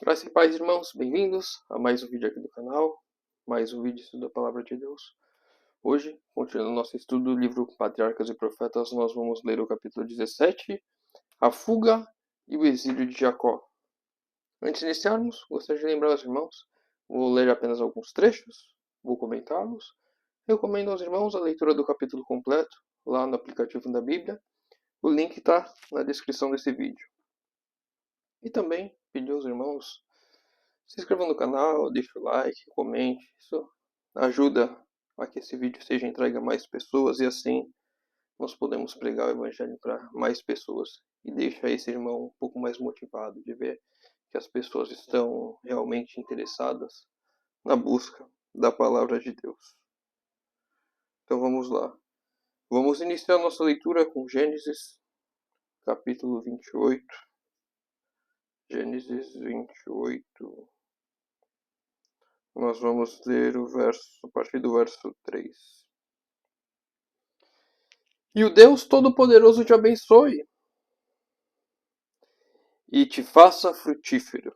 Graças e paz, irmãos, bem-vindos a mais um vídeo aqui do canal, mais um vídeo da Palavra de Deus. Hoje, continuando nosso estudo do livro Patriarcas e Profetas, nós vamos ler o capítulo 17, a fuga e o exílio de Jacó. Antes de iniciarmos, gostaria de lembrar aos irmãos, vou ler apenas alguns trechos, vou comentá-los. Recomendo aos irmãos a leitura do capítulo completo, lá no aplicativo da Bíblia. O link está na descrição desse vídeo. E também pedir aos irmãos se inscrevam no canal, deixe o like, comente. Isso ajuda a que esse vídeo seja entregue a mais pessoas e assim nós podemos pregar o evangelho para mais pessoas e deixa esse irmão um pouco mais motivado de ver que as pessoas estão realmente interessadas na busca da palavra de Deus. Então vamos lá. Vamos iniciar nossa leitura com Gênesis, capítulo 28. Gênesis 28. Nós vamos ler a partir do verso 3. E o Deus Todo-Poderoso te abençoe, e te faça frutífero,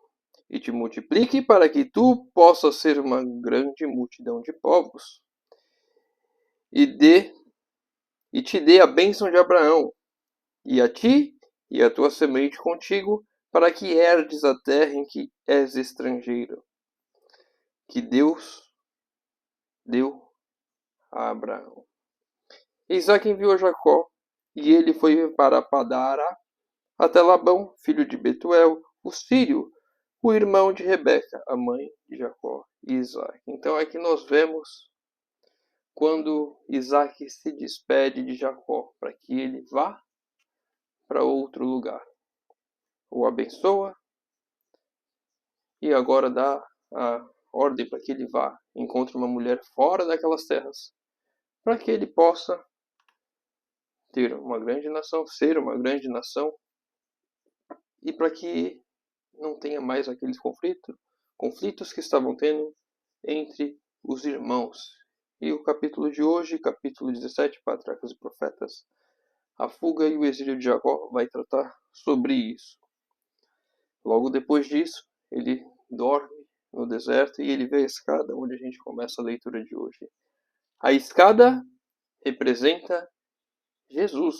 e te multiplique para que tu possas ser uma grande multidão de povos, e te dê a bênção de Abraão, e a ti e a tua semente contigo, para que herdes a terra em que és estrangeiro, que Deus deu a Abraão. Isaac enviou a Jacó, e ele foi para Padara, até Labão, filho de Betuel, o sírio, o irmão de Rebeca, a mãe de Jacó e Isaac. Então aqui nós vemos quando Isaac se despede de Jacó para que ele vá para outro lugar. O abençoa e agora dá a ordem para que ele vá, encontre uma mulher fora daquelas terras, para que ele possa ter uma grande nação, ser uma grande nação, e para que não tenha mais aqueles conflitos que estavam tendo entre os irmãos. E o capítulo de hoje, capítulo 17, Patriarcas e Profetas, a fuga e o exílio de Jacó, vai tratar sobre isso. Logo depois disso, ele dorme no deserto e ele vê a escada onde a gente começa a leitura de hoje. A escada representa Jesus,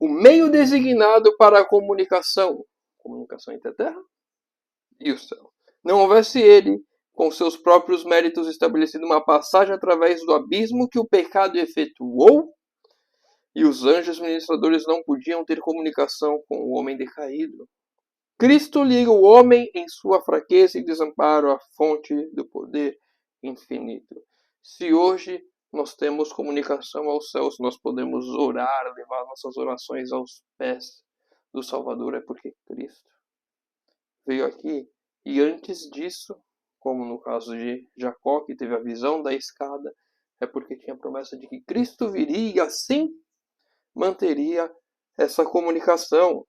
o meio designado para a comunicação entre a terra e o céu. Não houvesse ele, com seus próprios méritos, estabelecido uma passagem através do abismo que o pecado efetuou, e os anjos ministradores não podiam ter comunicação com o homem decaído. Cristo liga o homem em sua fraqueza e desamparo à fonte do poder infinito. Se hoje nós temos comunicação aos céus, nós podemos orar, levar nossas orações aos pés do Salvador, é porque Cristo veio aqui. E antes disso, como no caso de Jacó, que teve a visão da escada, é porque tinha a promessa de que Cristo viria e assim manteria essa comunicação.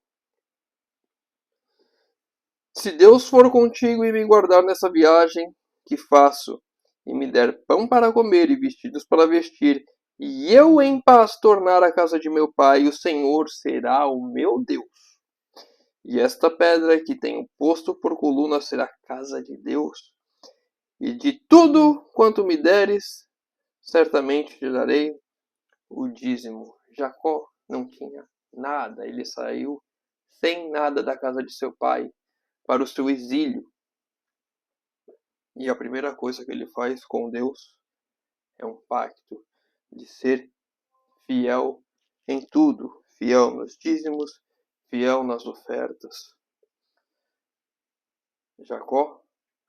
Se Deus for contigo e me guardar nessa viagem que faço, e me der pão para comer e vestidos para vestir, e eu em paz tornar a casa de meu pai, o Senhor será o meu Deus. E esta pedra que tenho posto por coluna será a casa de Deus. E de tudo quanto me deres, certamente te darei o dízimo. Jacó não tinha nada, ele saiu sem nada da casa de seu pai para o seu exílio. E a primeira coisa que ele faz com Deus é um pacto de ser fiel em tudo, fiel nos dízimos, fiel nas ofertas. Jacó,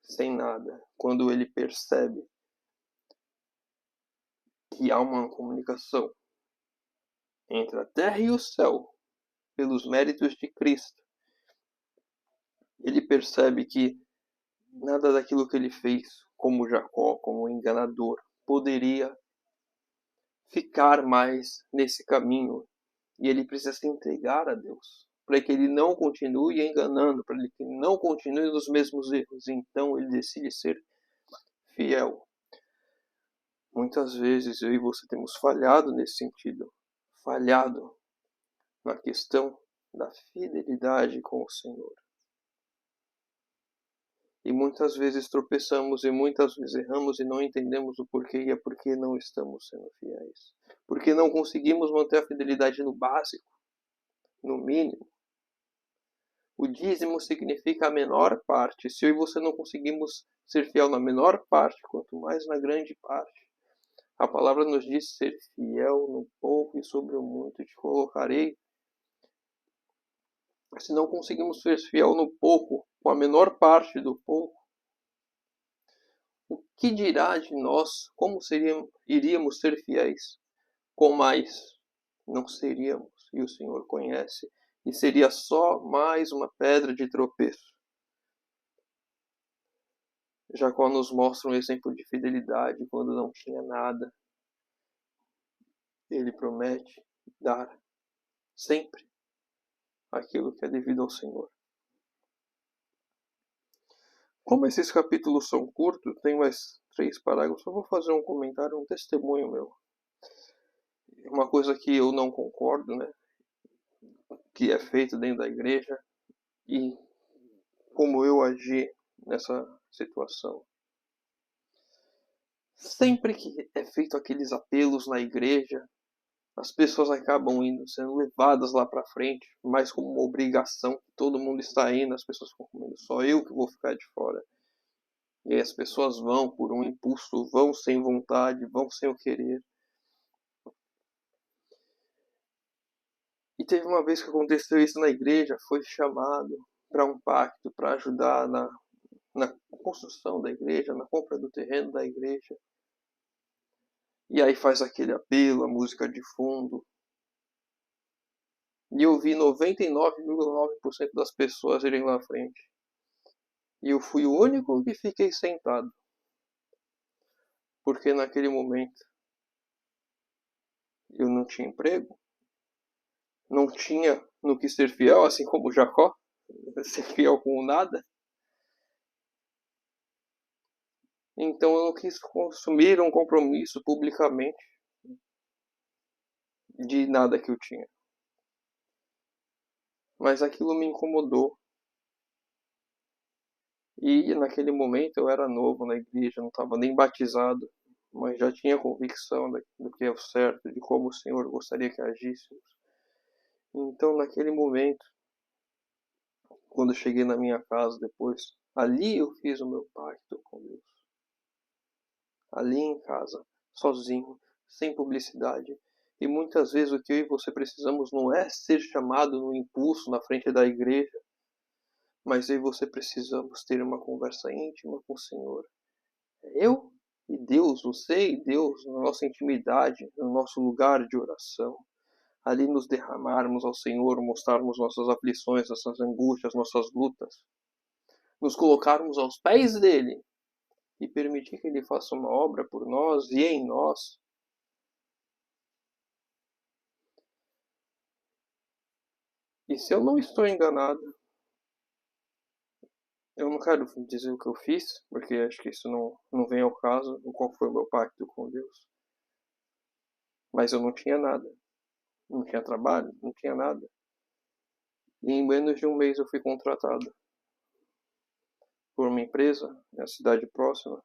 sem nada, quando ele percebe que há uma comunicação entre a terra e o céu, pelos méritos de Cristo, ele percebe que nada daquilo que ele fez, como Jacó, como enganador, poderia ficar mais nesse caminho. E ele precisa se entregar a Deus, para que ele não continue enganando, para que ele não continue nos mesmos erros. Então ele decide ser fiel. Muitas vezes eu e você temos falhado nesse sentido, falhado na questão da fidelidade com o Senhor. E muitas vezes tropeçamos e muitas vezes erramos e não entendemos o porquê, e é porque não estamos sendo fiéis. Porque não conseguimos manter a fidelidade no básico, no mínimo. O dízimo significa a menor parte. Se eu e você não conseguimos ser fiel na menor parte, quanto mais na grande parte. A palavra nos diz ser fiel no pouco e sobre o muito te colocarei. Se não conseguimos ser fiel no pouco, com a menor parte do pouco, o que dirá de nós? Como iríamos ser fiéis? Com mais, não seríamos. E o Senhor conhece. E seria só mais uma pedra de tropeço. Jacó nos mostra um exemplo de fidelidade quando não tinha nada. Ele promete dar sempre aquilo que é devido ao Senhor. Como esses capítulos são curtos, tem mais 3 parágrafos, eu vou fazer um comentário, um testemunho meu. Uma coisa que eu não concordo, né? Que é feito dentro da igreja e como eu agi nessa situação. Sempre que é feito aqueles apelos na igreja, as pessoas acabam sendo levadas lá para frente, mais como uma obrigação. Todo mundo está indo, as pessoas ficam com medo, só eu que vou ficar de fora. E aí as pessoas vão por um impulso, vão sem vontade, vão sem o querer. E teve uma vez que aconteceu isso na igreja, foi chamado para um pacto para ajudar na construção da igreja, na compra do terreno da igreja. E aí faz aquele apelo, a música de fundo. E eu vi 99,9% das pessoas irem lá à frente. E eu fui o único que fiquei sentado. Porque naquele momento eu não tinha emprego, não tinha no que ser fiel, assim como Jacó, ser fiel com nada. Então eu não quis assumir um compromisso publicamente de nada que eu tinha. Mas aquilo me incomodou. E naquele momento eu era novo na igreja, não estava nem batizado, mas já tinha convicção do que é o certo, de como o Senhor gostaria que agíssemos. Então naquele momento, quando eu cheguei na minha casa depois, ali eu fiz o meu pacto com Deus. Ali em casa, sozinho, sem publicidade. E muitas vezes o que eu e você precisamos não é ser chamado no impulso na frente da igreja, mas eu e você precisamos ter uma conversa íntima com o Senhor. Eu e Deus, você e Deus, na nossa intimidade, no nosso lugar de oração. Ali nos derramarmos ao Senhor, mostrarmos nossas aflições, nossas angústias, nossas lutas. Nos colocarmos aos pés dele e permitir que ele faça uma obra por nós e em nós. E se eu não estou enganado, eu não quero dizer o que eu fiz, porque acho que isso não vem ao caso, qual foi o meu pacto com Deus. Mas eu não tinha nada. Não tinha trabalho, não tinha nada. E em menos de um mês eu fui contratado por uma empresa na cidade próxima.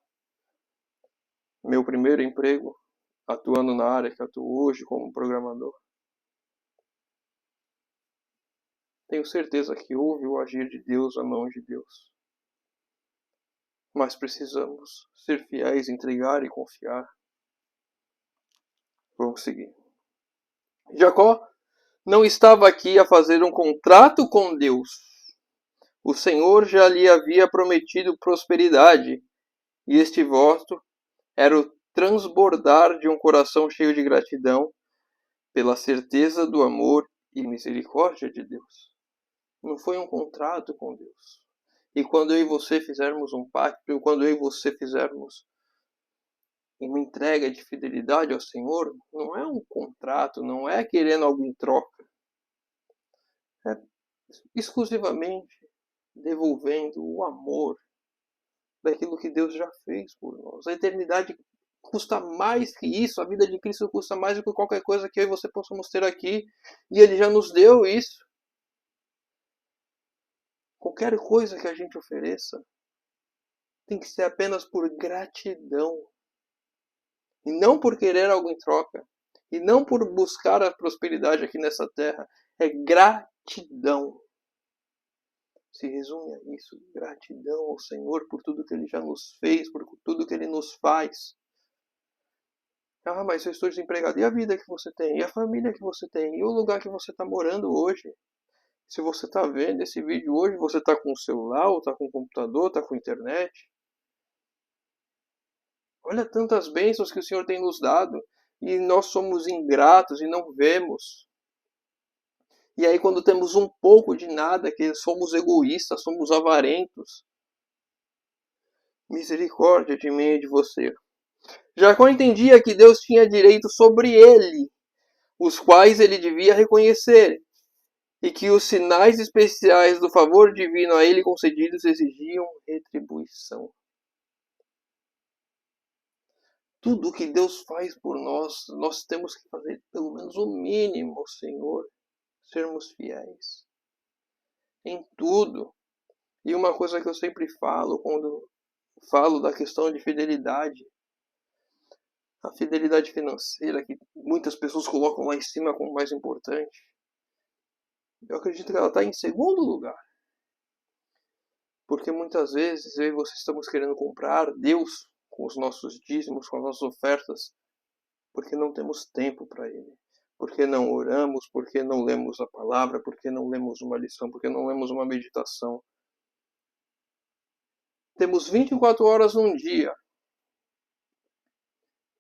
Meu primeiro emprego, atuando na área que atuo hoje como programador. Tenho certeza que houve o agir de Deus, a mão de Deus. Mas precisamos ser fiéis, entregar e confiar. Vamos seguir. Jacó não estava aqui a fazer um contrato com Deus. O Senhor já lhe havia prometido prosperidade, e este voto era o transbordar de um coração cheio de gratidão pela certeza do amor e misericórdia de Deus. Não foi um contrato com Deus. E quando eu e você fizermos um pacto, quando eu e você fizermos uma entrega de fidelidade ao Senhor, não é um contrato, não é querendo algo em troca. É exclusivamente devolvendo o amor daquilo que Deus já fez por nós. A eternidade custa mais que isso, a vida de Cristo custa mais do que qualquer coisa que eu e você possamos ter aqui, e Ele já nos deu isso. Qualquer coisa que a gente ofereça tem que ser apenas por gratidão. E não por querer algo em troca. E não por buscar a prosperidade aqui nessa terra. É gratidão. Se resume a isso. Gratidão ao Senhor por tudo que Ele já nos fez, por tudo que Ele nos faz. Ah, mas eu estou desempregado. E a vida que você tem? E a família que você tem? E o lugar que você está morando hoje? Se você está vendo esse vídeo hoje, você está com o celular, ou está com o computador, está com a internet? Olha tantas bênçãos que o Senhor tem nos dado. E nós somos ingratos e não vemos. E aí quando temos um pouco de nada, que somos egoístas, somos avarentos. Misericórdia de mim e de você. Jacó entendia que Deus tinha direito sobre ele, os quais ele devia reconhecer, e que os sinais especiais do favor divino a ele concedidos exigiam retribuição. Tudo que Deus faz por nós, nós temos que fazer pelo menos o mínimo, Senhor. Sermos fiéis. Em tudo. E uma coisa que eu sempre falo, quando falo da questão de fidelidade. A fidelidade financeira, que muitas pessoas colocam lá em cima como mais importante. Eu acredito que ela está em segundo lugar. Porque muitas vezes eu e você estamos querendo comprar Deus com os nossos dízimos, com as nossas ofertas, porque não temos tempo para Ele. Porque não oramos, porque não lemos a palavra, porque não lemos uma lição, porque não lemos uma meditação. Temos 24 horas num dia.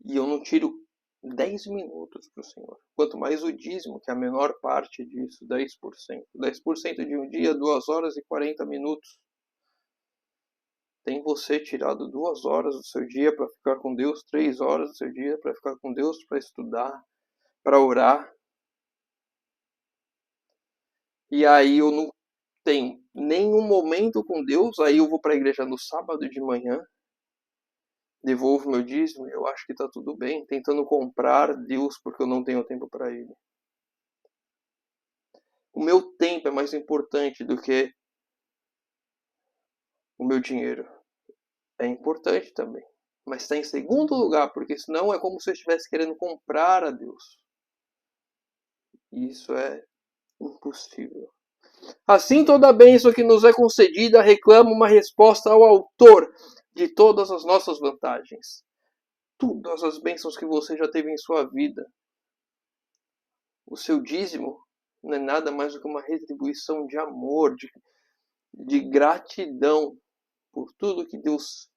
E eu não tiro 10 minutos para o Senhor. Quanto mais o dízimo, que é a menor parte disso, 10%. 10% de um dia, 2 horas e 40 minutos. Tem você tirado 2 horas do seu dia para ficar com Deus, 3 horas do seu dia para ficar com Deus, para estudar, para orar. E aí eu não tenho nenhum momento com Deus, aí eu vou para a igreja no sábado de manhã, devolvo meu dízimo, eu acho que está tudo bem, tentando comprar Deus porque eu não tenho tempo para Ele. O meu tempo é mais importante do que o meu dinheiro. É importante também, mas está em segundo lugar, porque senão é como se eu estivesse querendo comprar a Deus. E isso é impossível. Assim, toda bênção que nos é concedida reclama uma resposta ao autor de todas as nossas vantagens. Todas as bênçãos que você já teve em sua vida. O seu dízimo não é nada mais do que uma retribuição de amor, de gratidão por tudo que Deus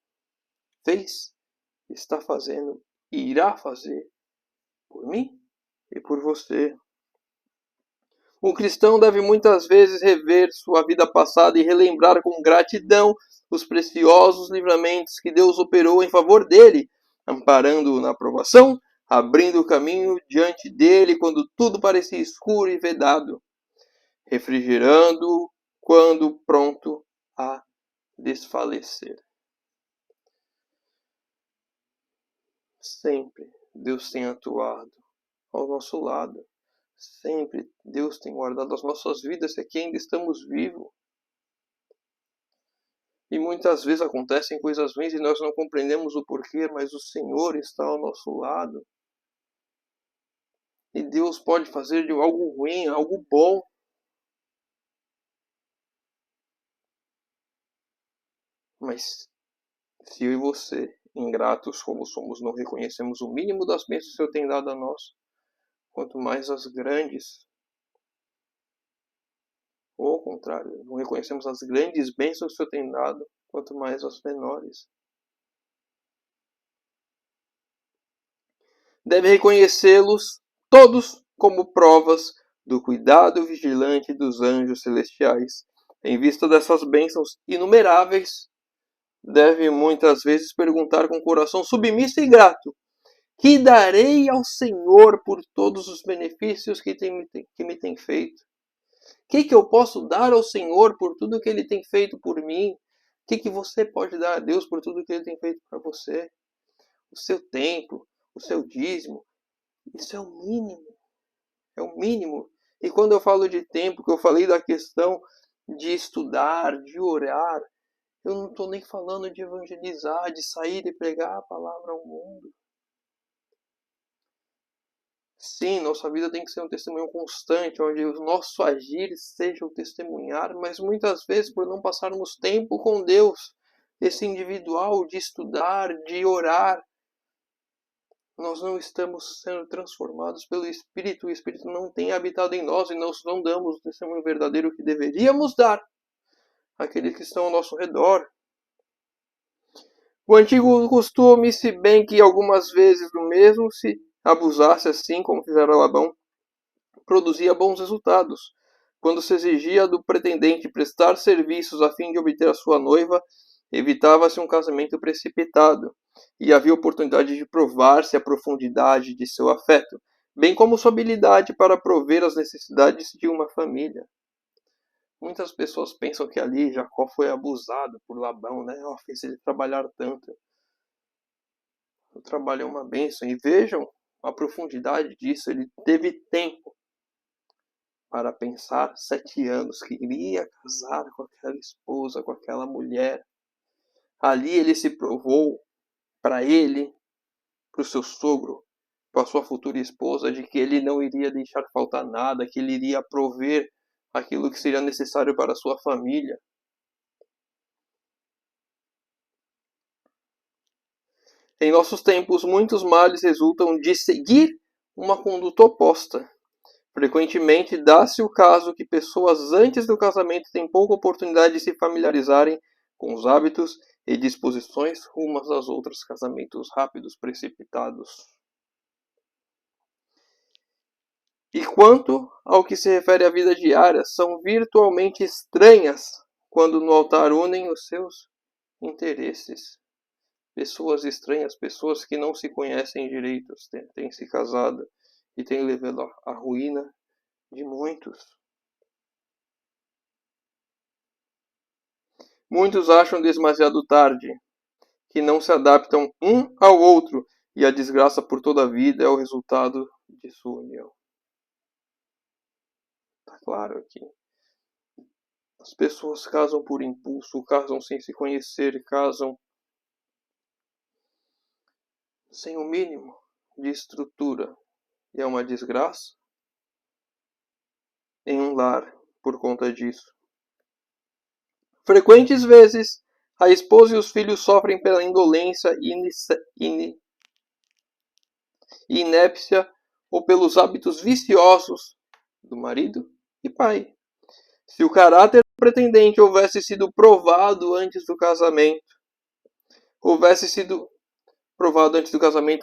fez, está fazendo e irá fazer por mim e por você. O cristão deve muitas vezes rever sua vida passada e relembrar com gratidão os preciosos livramentos que Deus operou em favor dele, amparando-o na provação, abrindo o caminho diante dele quando tudo parecia escuro e vedado, refrigerando-o quando pronto a desfalecer. Sempre Deus tem atuado ao nosso lado. Sempre Deus tem guardado as nossas vidas, aqui ainda estamos vivos. E muitas vezes acontecem coisas ruins e nós não compreendemos o porquê, mas o Senhor está ao nosso lado. E Deus pode fazer de algo ruim algo bom. Mas se eu e você, ingratos como somos, não reconhecemos o mínimo das bênçãos que o Senhor tem dado a nós, quanto mais as grandes. Ou ao contrário, não reconhecemos as grandes bênçãos que o Senhor tem dado, quanto mais as menores. Deve reconhecê-los todos como provas do cuidado vigilante dos anjos celestiais. Em vista dessas bênçãos inumeráveis, deve muitas vezes perguntar com coração submisso e grato: que darei ao Senhor por todos os benefícios que me tem feito? O que eu posso dar ao Senhor por tudo que Ele tem feito por mim? O que você pode dar a Deus por tudo que Ele tem feito para você? O seu tempo, o seu dízimo. Isso é o mínimo. É o mínimo. E quando eu falo de tempo, que eu falei da questão de estudar, de orar, Eu não estou nem falando de evangelizar, de sair e pregar a palavra ao mundo. Sim, nossa vida tem que ser um testemunho constante, onde o nosso agir seja o testemunhar, mas muitas vezes, por não passarmos tempo com Deus, esse individual de estudar, de orar, nós não estamos sendo transformados pelo Espírito, o Espírito não tem habitado em nós e nós não damos o testemunho verdadeiro que deveríamos dar àqueles que estão ao nosso redor. O antigo costume, se bem que algumas vezes do mesmo se abusasse assim, como fizera Labão, produzia bons resultados. Quando se exigia do pretendente prestar serviços a fim de obter a sua noiva, evitava-se um casamento precipitado, e havia oportunidade de provar-se a profundidade de seu afeto, bem como sua habilidade para prover as necessidades de uma família. Muitas pessoas pensam que ali Jacó foi abusado por Labão, né? Fez ele trabalhar tanto. O trabalho é uma bênção, e vejam a profundidade disso. Ele teve tempo para pensar 7 anos que iria casar com aquela esposa, com aquela mulher. Ali ele se provou para ele, para o seu sogro, para a sua futura esposa, de que ele não iria deixar faltar nada, que ele iria prover aquilo que seria necessário para a sua família. Em nossos tempos, muitos males resultam de seguir uma conduta oposta. Frequentemente dá-se o caso que pessoas antes do casamento têm pouca oportunidade de se familiarizarem com os hábitos e disposições umas das outras, casamentos rápidos, precipitados. E quanto ao que se refere à vida diária, são virtualmente estranhas quando no altar unem os seus interesses. Pessoas estranhas, pessoas que não se conhecem direito, têm se casado e têm levado à ruína de muitos. Muitos acham demasiado tarde, que não se adaptam um ao outro, e a desgraça por toda a vida é o resultado de sua união. Está claro aqui. As pessoas casam por impulso, casam sem se conhecer, casam sem o mínimo de estrutura. E é uma desgraça em um lar por conta disso. Frequentes vezes, a esposa e os filhos sofrem pela indolência e inépcia ou pelos hábitos viciosos do marido e pai. Se o caráter do pretendente houvesse sido provado antes do casamento,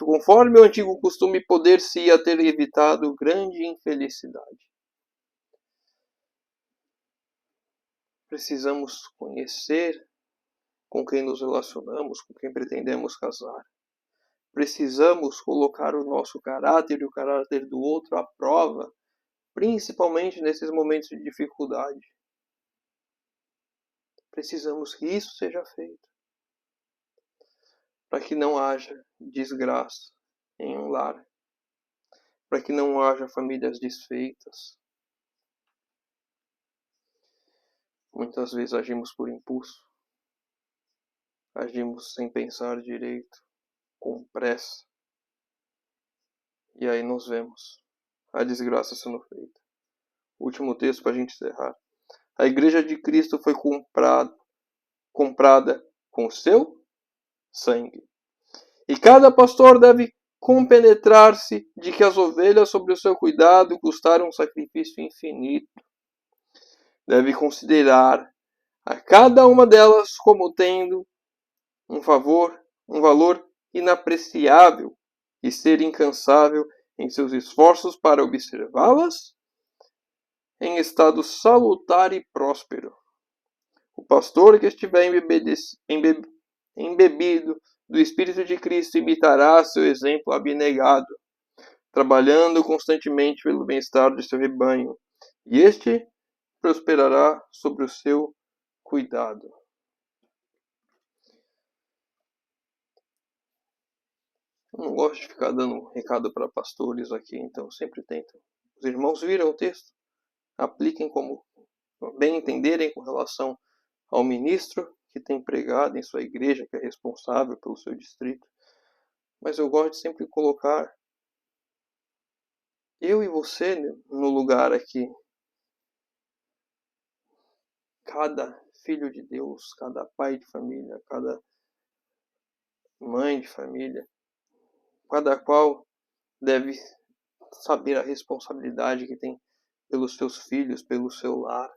conforme o antigo costume, poder-se-ia ter evitado grande infelicidade. Precisamos conhecer com quem nos relacionamos, com quem pretendemos casar. Precisamos colocar o nosso caráter e o caráter do outro à prova, principalmente nesses momentos de dificuldade. Precisamos que isso seja feito, para que não haja desgraça em um lar, para que não haja famílias desfeitas. Muitas vezes agimos por impulso, agimos sem pensar direito, com pressa, e aí nós vemos a desgraça sendo feita. Último texto para a gente encerrar. A igreja de Cristo foi comprada com seu sangue. E cada pastor deve compenetrar-se de que as ovelhas sob o seu cuidado custaram um sacrifício infinito. Deve considerar a cada uma delas como tendo um valor inapreciável e ser incansável em seus esforços para observá-las em estado salutar e próspero. O pastor que estiver embebido do Espírito de Cristo imitará seu exemplo abnegado, trabalhando constantemente pelo bem-estar de seu rebanho, e este prosperará sobre o seu cuidado. Eu não gosto de ficar dando recado para pastores aqui, então sempre tento. Os irmãos viram o texto, apliquem como bem entenderem com relação ao ministro, que tem pregado em sua igreja, que é responsável pelo seu distrito. Mas eu gosto de sempre colocar eu e você no lugar aqui. Cada filho de Deus, cada pai de família, cada mãe de família, cada qual deve saber a responsabilidade que tem pelos seus filhos, pelo seu lar,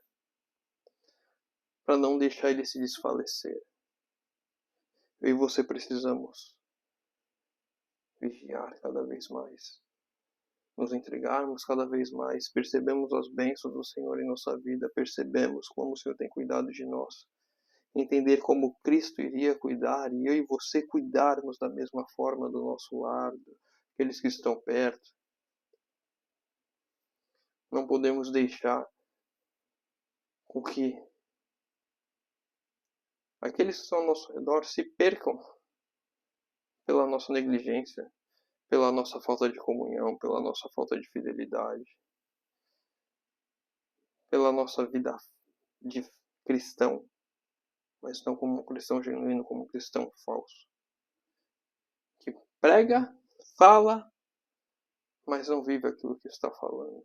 para não deixar ele se desfalecer. Eu e você precisamos vigiar cada vez mais, nos entregarmos cada vez mais, percebemos as bênçãos do Senhor em nossa vida, percebemos como o Senhor tem cuidado de nós, entender como Cristo iria cuidar e eu e você cuidarmos da mesma forma do nosso lar, daqueles que estão perto. Não podemos deixar com que aqueles que estão ao nosso redor se percam pela nossa negligência, pela nossa falta de comunhão, pela nossa falta de fidelidade, pela nossa vida de cristão, mas não como um cristão genuíno, como um cristão falso, que prega, fala, mas não vive aquilo que está falando.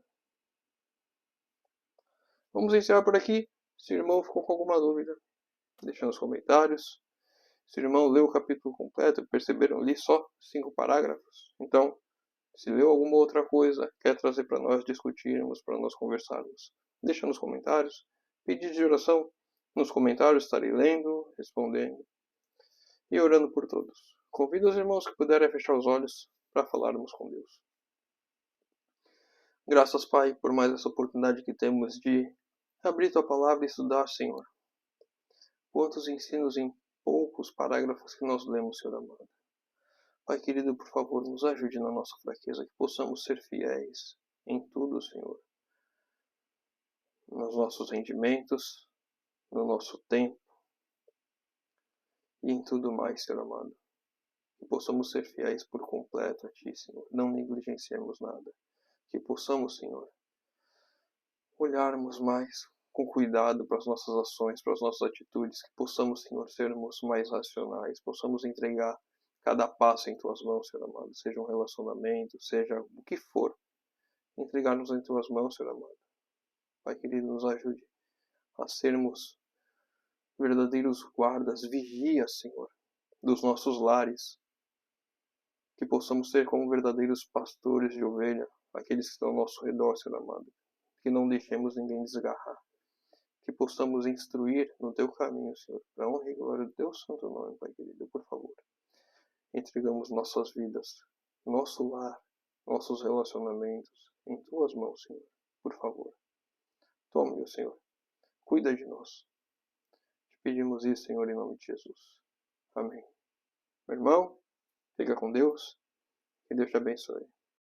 Vamos encerrar por aqui. Se o irmão ficou com alguma dúvida, deixa nos comentários. Se o irmão leu o capítulo completo, perceberam, li só 5 parágrafos. Então, se leu alguma outra coisa, quer trazer para nós discutirmos, para nós conversarmos, deixa nos comentários. Pedido de oração, nos comentários estarei lendo, respondendo e orando por todos. Convido os irmãos que puderem a fechar os olhos para falarmos com Deus. Graças, Pai, por mais essa oportunidade que temos de abrir Tua Palavra e estudar, Senhor. Quantos ensinos em poucos parágrafos que nós lemos, Senhor amado. Pai querido, por favor, nos ajude na nossa fraqueza, que possamos ser fiéis em tudo, Senhor. Nos nossos rendimentos, no nosso tempo e em tudo mais, Senhor amado. Que possamos ser fiéis por completo a Ti, Senhor. Não negligenciemos nada. Que possamos, Senhor, olharmos mais com cuidado para as nossas ações, para as nossas atitudes. Que possamos, Senhor, sermos mais racionais. Possamos entregar cada passo em Tuas mãos, Senhor amado. Seja um relacionamento, seja o que for. Entregar-nos em Tuas mãos, Senhor amado. Pai querido, nos ajude a sermos verdadeiros guardas, vigias, Senhor, dos nossos lares. Que possamos ser como verdadeiros pastores de ovelha, aqueles que estão ao nosso redor, Senhor amado. Que não deixemos ninguém desgarrar. Que possamos instruir no Teu caminho, Senhor, para a honra e glória do Teu santo nome, Pai querido, por favor. Entregamos nossas vidas, nosso lar, nossos relacionamentos em Tuas mãos, Senhor, por favor. Tome, Senhor, cuida de nós. Te pedimos isso, Senhor, em nome de Jesus. Amém. Meu irmão, fica com Deus. Que Deus te abençoe.